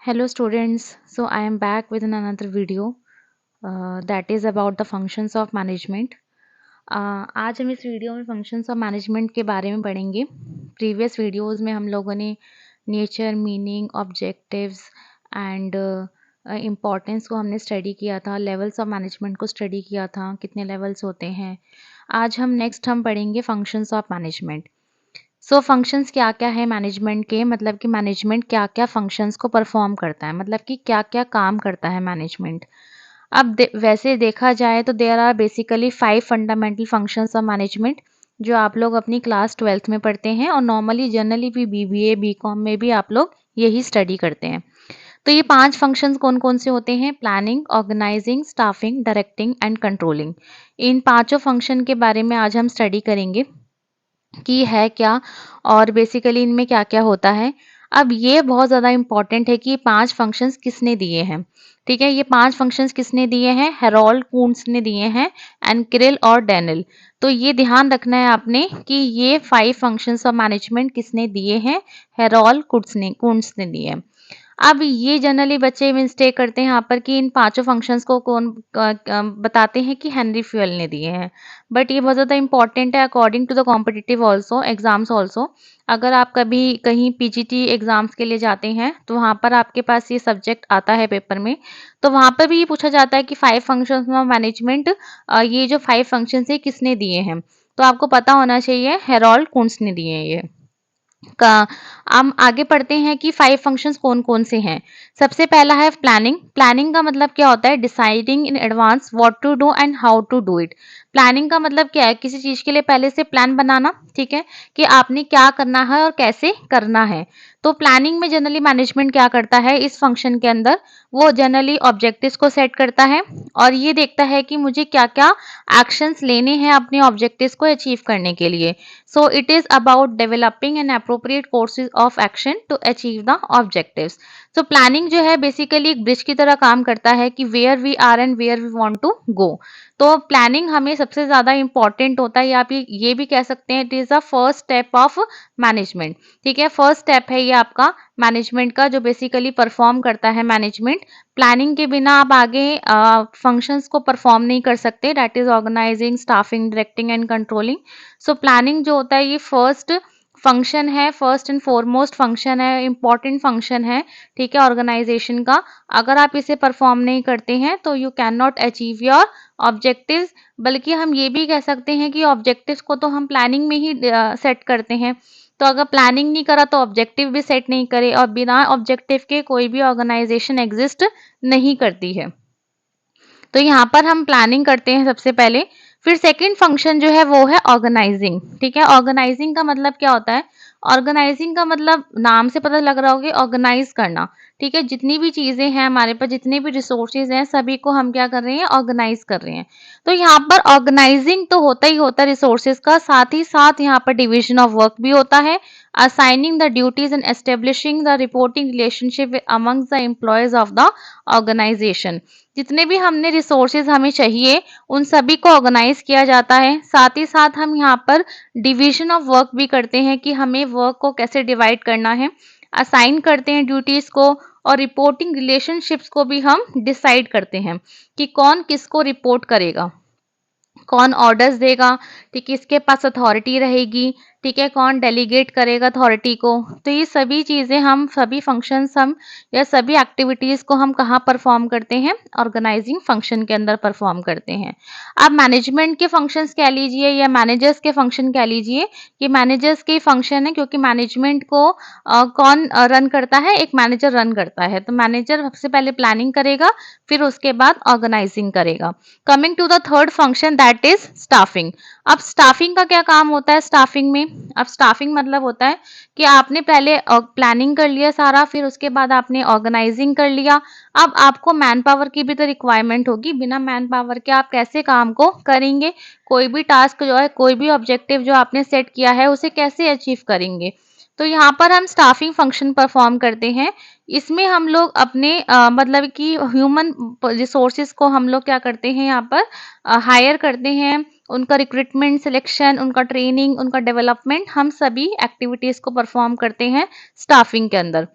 Hello students, so I am back with another video that is about the functions of management. आज हम इस video में functions of management के बारे में पढ़ेंगे। प्रीवियस वीडियोस में हम लोगों ने nature, meaning, objectives and importance को हमने स्टडी किया था, लेवल्स ऑफ मैनेजमेंट को स्टडी किया था, कितने लेवल्स होते हैं। आज हम पढ़ेंगे functions of management. So functions क्या-क्या है मैनेजमेंट के, मतलब कि मैनेजमेंट क्या-क्या फंक्शंस को परफॉर्म करता है, मतलब कि क्या-क्या काम करता है मैनेजमेंट। अब वैसे देखा जाए तो there are basically 5 fundamental functions of management जो आप लोग अपनी क्लास 12th में पढ़ते हैं और नॉर्मली जनरली भी बीबीए, बीकॉम में भी आप लोग यही स्टडी करते हैं। तो ये 5 फंक्शंस कौन-कौन से होते हैं? Planning, organising, staffing, directing and controlling. इन पाँचों फंक्शन के बारे में आज हम स्टडी करेंगे कि है क्या और बेसिकली इनमें क्या-क्या होता है। अब ये बहुत ज़्यादा इम्पोर्टेंट है कि ये 5 फंक्शंस किसने दिए हैं, ठीक है? ये 5 फंक्शंस किसने दिए हैं? हेरोल्ड कून्स ने दिए हैं एंड क्रिल और डैनियल। तो ये ध्यान रखना है आपने कि ये 5 फंक्शंस ऑफ मैनेजमेंट किसने दिए हैं? हेरोल्ड कून्स ने दिए हैं। अब ये जनरली बच्चे मिस्टेक करते हैं यहाँ पर कि इन पाँचों फंक्शंस को बताते हैं कि हेनरी फ्यूएल ने दिए हैं। बट ये बहुत ज़्यादा इम्पोर्टेंट है according to the competitive also exams also. अगर आप कभी कहीं पीजीटी एग्ज़ाम्स के लिए जाते हैं, तो वहाँ पर आपके पास ये सब्जेक्ट आता है पेपर में, तो वहाँ पर भी ये पूछा जाता है कि 5 फंक्शंस ऑफ मैनेजमेंट ये जो 5 फंक्शंस हैं किसने दिए हैं? तो आपको पता होना चाहिए हेरोल्ड कुंट्ज़ ने दिए हैं ये। का हम आगे पढ़ते हैं कि 5 फंक्शंस कौन-कौन से हैं। सबसे पहला है प्लानिंग। प्लानिंग का मतलब क्या होता है? Deciding in advance what to do and how to do it. Planning का मतलब क्या है? किसी चीज़ के लिए पहले से प्लान बनाना, ठीक है? कि आपने क्या करना है और कैसे करना है। तो प्लानिंग में जनरली मैनेजमेंट क्या करता है इस फंक्शन के अंदर, वो जनरली ऑब्जेक्टिव्स को सेट करता है और ये देखता है कि मुझे क्या-क्या एक्शंस लेने हैं अपने ऑब्जेक्टिव्स को अचीव करने के लिए। So it is about developing an appropriate courses of action to achieve the objectives. So planning जो है basically एक ब्रिज की तरह काम करता है कि where we are and where we want to go. तो प्लानिंग हमें सबसे ज़्यादा इम्पॉर्टेंट होता है या आप ये भी कह सकते हैं it is the first step of management. ठीक है, फर्स्ट स्टेप है ये आपका मैनेजमेंट का जो बेसिकली परफॉर्म करता है मैनेजमेंट। प्लानिंग के बिना आप आगे फंक्शंस को परफॉर्म नहीं कर सकते, that is organising, staffing, directing and controlling. So planning जो होता है ये फर्स्ट फंक्शन है, फर्स्ट एंड फॉरमोस्ट फंक्शन है, इंपॉर्टेंट फंक्शन है, ठीक है, ऑर्गेनाइजेशन का। अगर आप इसे परफॉर्म नहीं करते हैं तो you can not achieve your objectives. बल्कि हम ये भी कह सकते हैं कि ऑब्जेक्टिव्स को तो हम प्लानिंग में ही सेट करते हैं। तो अगर प्लानिंग नहीं करा तो ऑब्जेक्टिव भी सेट नहीं करे और बिना ऑब्जेक्टिव के कोई भी ऑर्गेनाइजेशन एग्जिस्ट नहीं करती है। तो यहाँ पर हम प्लानिंग करते हैं सबसे पहले। फिर सेकंड फंक्शन जो है वो है ऑर्गेनाइजिंग। ठीक है, ऑर्गेनाइजिंग का मतलब क्या होता है? ऑर्गेनाइजिंग का मतलब नाम से पता लग रहा होगा, ऑर्गेनाइज करना। ठीक है, जितनी भी चीजें हैं हमारे पास, जितने भी रिसोर्सेज हैं, सभी को हम क्या कर रहे हैं? ऑर्गेनाइज कर रहे हैं। तो यहाँ पर ऑर्गेनाइजिंग तो होता ही होता है रिसोर्सेज का, साथ ही साथ यहाँ पर डिविजन ऑफ वर्क भी होता है, assigning the duties and establishing the reporting relationship amongst the employees of the organization। जितने भी हमने रिसोर्सेज हमें चाहिए उन सभी को ऑर्गेनाइज किया जाता है। साथ ही साथ हम यहाँ पर डिवीजन ऑफ वर्क भी करते हैं कि हमें वर्क को कैसे डिवाइड करना है, असाइन करते हैं ड्यूटीज को, और रिपोर्टिंग रिलेशनशिप्स को भी हम डिसाइड करते हैं कि कौन किसको रिपोर्ट करेगा, कौन ऑर्डर्स देगा, ठीक है, किसके पास अथॉरिटी रहेगी, ठीक है, कौन डेलीगेट करेगा अथॉरिटी को। तो ये सभी चीज़ें हम, सभी फंक्शंस हम या सभी एक्टिविटीज़ को हम कहाँ परफॉर्म करते हैं? ऑर्गेनाइजिंग फंक्शन के अंदर परफॉर्म करते हैं। अब मैनेजमेंट के फंक्शंस कह लीजिए या मैनेजर्स के फंक्शन कह लीजिए, कि मैनेजर्स के फंक्शन है क्योंकि मैनेजमेंट को कौन रन करता है? एक मैनेजर रन करता है। तो मैनेजर सबसे पहले प्लानिंग करेगा, फिर उसके बाद ऑर्गेनाइजिंग करेगा। Coming to the third function that is staffing. अब स्टाफिंग का क्या काम होता है स्टाफिंग में? अब स्टाफिंग मतलब होता है कि आपने पहले प्लानिंग कर लिया सारा, फिर उसके बाद आपने ऑर्गेनाइजिंग कर लिया। अब आपको मैन पावर की भी तो रिक्वायरमेंट होगी, बिना मैन पावर के आप कैसे काम को करेंगे? कोई भी टास्क जो है, कोई भी ऑब्जेक्टिव जो आपने सेट किया है, उसे कैसे अचीव करेंगे? तो यहाँ पर हम स्टाफिंग फंक्शन परफॉर्म करते हैं। इसमें हम लोग अपने मतलब कि ह्यूमन रिसोर्सेज को हम लोग क्या करते हैं यहाँ पर हायर करते हैं, उनका रिक्रूटमेंट, सिलेक्शन, उनका ट्रेनिंग, उनका डेवलपमेंट, हम सभी एक्टिविटीज़ को परफॉर्म करते हैं स्टाफिंग के अंदर।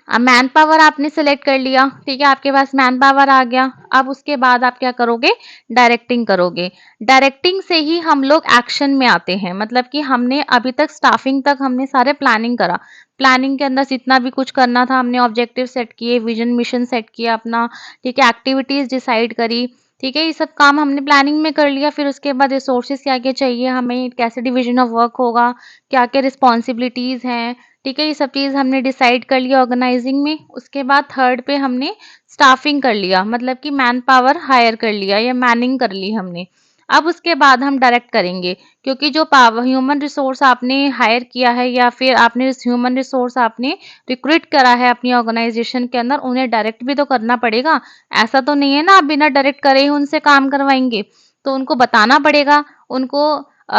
अब मैन पावर आपने सेलेक्ट कर लिया, ठीक है, आपके पास मैन पावर आ गया। अब उसके बाद आप क्या करोगे? डायरेक्टिंग करोगे। डायरेक्टिंग से ही हम लोग एक्शन में आते हैं, मतलब कि हमने अभी तक स्टाफिंग तक हमने सारे प्लानिंग करा। प्लानिंग के अंदर जितना भी कुछ करना था हमने ऑब्जेक्टिव सेट किए, विजन मिशन सेट किया अपना, ठीक है, एक्टिविटीज़ डिसाइड करी, ठीक है, ये सब काम हमने प्लानिंग में कर लिया। फिर उसके बाद रिसोर्सेज़ क्या-क्या चाहिए हमें, कैसे डिवीज़न ऑफ वर्क होगा, क्या-क्या रिस्पॉन्सिबिलिटीज़ हैं, ठीक है, ये सब चीज़ हमने डिसाइड कर लिया ऑर्गेनाइजिंग में। उसके बाद थर्ड पे हमने स्टाफिंग कर लिया, मतलब कि मैन पावर हायर कर लिया या मैनिंग कर ली हमने। अब उसके बाद हम डायरेक्ट करेंगे, क्योंकि जो पावर ह्यूमन रिसोर्स आपने हायर किया है या फिर आपने ह्यूमन रिसोर्स आपने रिक्रूट करा है अपनी ऑर्गेनाइजेशन के अंदर, उन्हें डायरेक्ट भी तो करना पड़ेगा। ऐसा तो नहीं है ना आप बिना डायरेक्ट करे ही उनसे काम करवाएंगे। तो उनको बताना पड़ेगा, उनको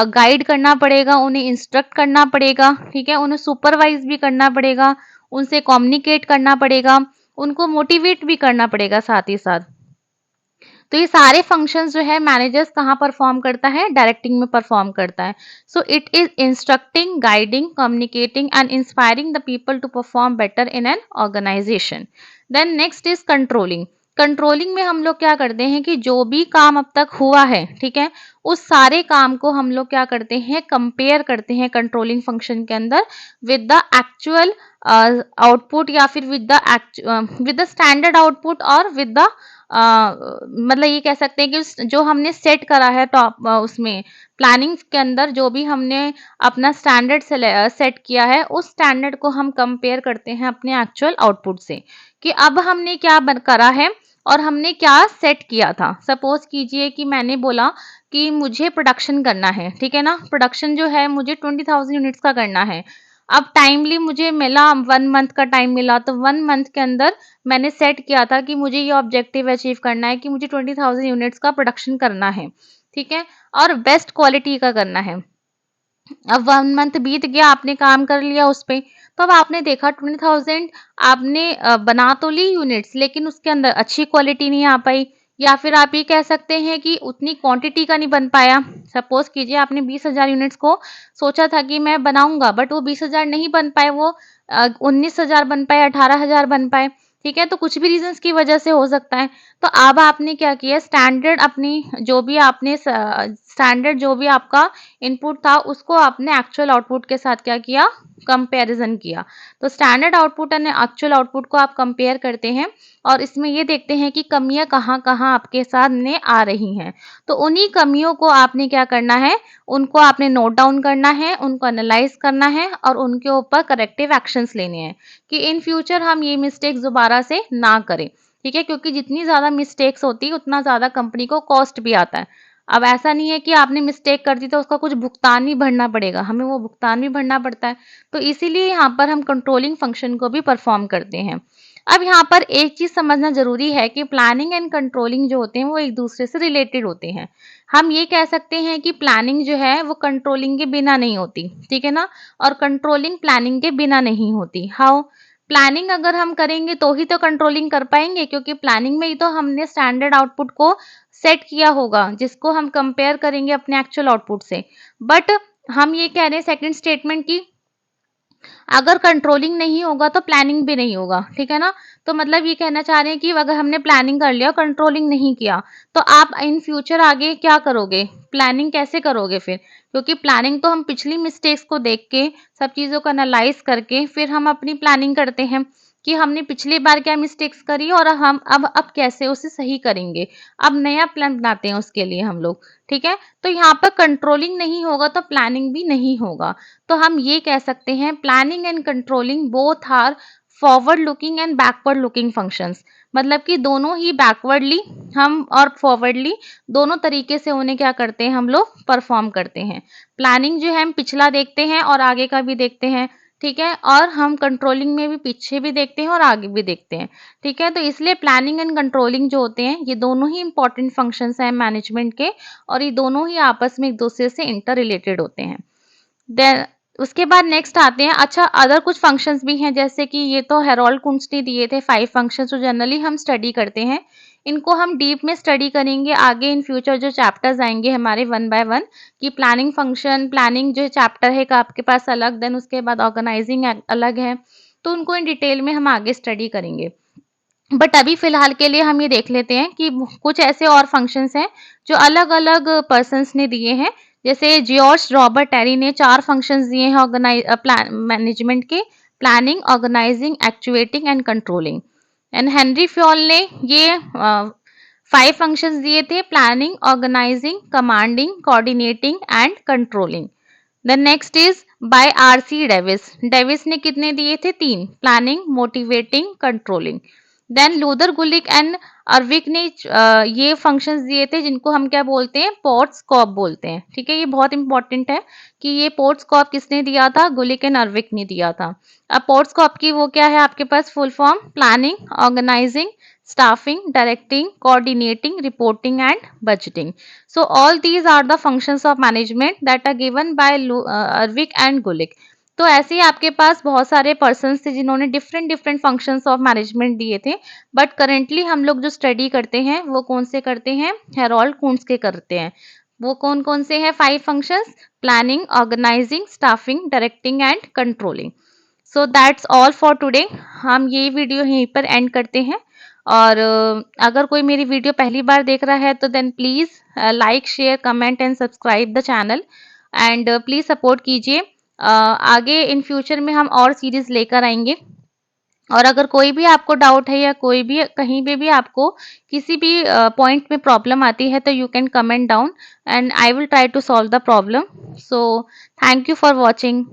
गाइड करना पड़ेगा, उन्हें इंस्ट्रक्ट करना पड़ेगा, ठीक है? उन्हें सुपरवाइज़ भी करना पड़ेगा, उनसे कम्युनिकेट करना पड़ेगा, उनको मोटिवेट भी करना पड़ेगा साथ ही साथ। तो ये सारे फंक्शंस जो है मैनेजर्स कहाँ परफॉर्म करता है? डायरेक्टिंग में परफॉर्म करता है। So it is instructing, guiding, communicating and inspiring the people to perform better in an organisation. Then next is controlling. Controlling में हम लोग क्या करते हैं कि जो भी काम अब तक हुआ है, ठीक है? उस सारे काम को हम लोग क्या करते हैं? कंपेयर करते हैं कंट्रोलिंग फंक्शन के अंदर विद द एक्चुअल आउटपुट या फिर विद द स्टैंडर्ड आउटपुट और विद द मतलब ये कह सकते हैं कि जो हमने सेट करा है टॉप उसमें प्लानिंग के अंदर जो भी हमने अपना स्टैंडर्ड सेट किया है, उस स्टैंडर्ड को हम कंपेयर करते हैं अपने एक्चुअल आउटपुट से कि अब हमने क्या करा है और हमने क्या सेट किया था। सपोज कीजिए कि मैंने बोला कि मुझे प्रोडक्शन करना है, ठीक है ना? प्रोडक्शन जो है मुझे 20,000 यूनिट्स का करना है। अब टाइमली मुझे मिला, 1 मंथ का टाइम मिला, तो 1 मंथ के अंदर मैंने सेट किया था कि मुझे ये ऑब्जेक्टिव अचीव करना है कि मुझे 20,000 यूनिट्स का प्रोडक्शन करना है, ठीक है? और बेस्ट क्वालिटी का करना है। अब 1 मंथ बीत गया, आपने काम कर लिया उस पे, तो अब आपने देखा 20,000 आपने बना तो ली यूनिट्स लेकिन उसके अंदर अच्छी क्वालिटी नहीं आ पाई या फिर आप ये कह सकते हैं कि उतनी क्वांटिटी का नहीं बन पाया। सपोज़ कीजिए आपने 20,000 यूनिट्स को सोचा था कि मैं बनाऊँगा बट वो 20,000 नहीं बन पाए, वो 19,000 बन पाए, 18,000 बन पाए, ठीक है? तो कुछ भी रीज़न्स की वजह से हो सकता है। तो अब आपने क्या किया, स्टैंडर्ड अपनी जो भी आपने स्टैंडर्ड जो भी आपका इनपुट था उसको आपने एक्चुअल आउटपुट के साथ क्या किया, कंपैरिजन किया। तो standard output and actual output को आप कंपेयर करते हैं और इसमें ये देखते हैं कि कमियाँ कहाँ-कहाँ आपके सामने आ रही हैं। तो उन्हीं कमियों को आपने क्या करना है, उनको आपने नोट डाउन करना है, उनको एनालाइज़ करना है और उनके ऊपर करेक्टिव एक्शंस लेने हैं कि इन फ्यूचर हम ये मिस्टेक्स दोबारा से ना करें। ठीक है? क्योंकि जितनी ज़्यादा मिस्टेक्स होती है उतना ज़्यादा कंपनी को कॉस्ट भी आता है। अब ऐसा नहीं है कि आपने मिस्टेक कर दी तो उसका कुछ भुगतान भी भरना पड़ेगा, हमें वो भुगतान भी भरना पड़ता है। तो इसीलिए यहाँ पर हम कंट्रोलिंग फंक्शन को भी परफ़ॉर्म करते हैं। अब यहाँ पर एक चीज़ समझना ज़रूरी है कि प्लानिंग एंड कंट्रोलिंग जो होते हैं वो एक-दूसरे से रिलेटेड होते हैं। हम ये कह सकते हैं कि प्लानिंग जो है वो कंट्रोलिंग के बिना नहीं होती, ठीक है ना? और कंट्रोलिंग प्लानिंग के बिना नहीं होती। हाउ? प्लानिंग अगर हम करेंगे तो ही तो कंट्रोलिंग कर पाएँगे, क्योंकि प्लानिंग में ही तो हमने स्टैंडर्ड आउटपुट को सेट किया होगा, जिसको हम कंपेयर करेंगे अपने एक्चुअल आउटपुट से। बट हम ये कह रहे हैं सेकंड स्टेटमेंट की अगर कंट्रोलिंग नहीं होगा तो प्लानिंग भी नहीं होगा, ठीक है ना? तो मतलब ये कहना चाह रहे हैं कि अगर हमने प्लानिंग कर लिया, कंट्रोलिंग नहीं किया, तो आप इन फ्यूचर आगे क्या करोगे? प्लानिंग कैसे करोगे फिर? क्योंकि प्लानिंग तो हम पिछली मिस्टेक्स को देख के, सब चीज़ों को एनालाइज़ करके फिर हम अपनी प्लानिंग करते हैं कि हमने पिछली बार क्या मिस्टेक्स करी और हम अब कैसे उसे सही करेंगे। अब नया प्लान बनाते हैं उसके लिए हम लोग, ठीक है? तो यहाँ पर कंट्रोलिंग नहीं होगा तो प्लानिंग भी नहीं होगा। तो हम ये कह सकते हैं planning and controlling both are forward looking and backward looking functions. मतलब कि दोनों ही बैकवर्डली हम और फॉरवर्डली दोनों तरीके से उन्हें क्या करते हैं हम लोग परफॉर्म करते हैं। प्लानिंग जो है हम पिछला देखते हैं और आगे का भी देखते हैं, ठीक है, और हम कंट्रोलिंग में भी पीछे भी देखते हैं और आगे भी देखते हैं, ठीक है। तो इसलिए प्लानिंग एंड कंट्रोलिंग जो होते हैं ये दोनों ही इंपॉर्टेंट फंक्शंस हैं मैनेजमेंट के और ये दोनों ही आपस में एक दूसरे से इंटर रिलेटेड होते हैं। देन उसके बाद नेक्स्ट आते हैं, अच्छा अदर कुछ फंक्शंस भी हैं जैसे कि ये तो हेरोल्ड कुंट्ज़ ने दिए थे 5 फंक्शंस जो जनरली हम स्टडी करते हैं। इनको हम डीप में स्टडी करेंगे आगे इन फ्यूचर जो चैप्टर्स आएँगे हमारे वन बाय वन कि प्लानिंग फंक्शन, प्लानिंग जो चैप्टर है का आपके पास अलग, देन उसके बाद ऑर्गेनाइजिंग अलग है, तो उनको इन डिटेल में हम आगे स्टडी करेंगे। बट अभी फ़िलहाल के लिए हम ये देख लेते हैं कि कुछ ऐसे और फंक्शंस हैं जो अलग-अलग पर्सन्स ने दिए हैं। जैसे जॉर्ज रॉबर्ट टेरी ने 4 फंक्शंस दिए हैं प्लान मैनेजमेंट के, planning, organizing, actuating and controlling. And Henry Fayol ने ये 5 फंक्शंस दिए थे, planning, organizing, commanding, coordinating and controlling. The next is by R C. Davis. Davis ने कितने दिए थे? 3, planning, motivating, controlling. Then Luther Gulick and Urwick ने ये फंक्शंस दिए थे जिनको हम क्या बोलते हैं? पोर्ट्स-कॉप बोलते हैं। ठीक है, ये बहुत इंपॉर्टेंट है कि ये पोर्ट्स-कॉप किसने दिया था? गुलिक एंड अर्विक ने दिया था। अब पोर्ट्स-कॉप की वो क्या है आपके पास full form? Planning, organizing, staffing, directing, coordinating, reporting and budgeting. So all these are the functions of management that are given by Arvik and Gulick. तो ऐसे ही आपके पास बहुत सारे पर्सन्स थे जिन्होंने different different functions of management दिए थे, but currently हम लोग जो स्टडी करते हैं वो कौन से करते हैं? हेरोल्ड कुंट्ज के करते हैं। वो कौन कौन से हैं 5 functions? Planning, organising, staffing, directing and controlling. So that's all for today. हम ये वीडियो यहीं पर एंड करते हैं। और अगर कोई मेरी वीडियो पहली बार देख रहा है तो then please like, share, comment and subscribe the channel and please support कीजिए। आगे इन फ्यूचर में हम और सीरीज़ लेकर आएँगे। और अगर कोई भी आपको डाउट है या कोई भी कहीं पे भी आपको किसी भी पॉइंट में प्रॉब्लम आती है तो you can comment down and I will try to solve the problem. So thank you for watching.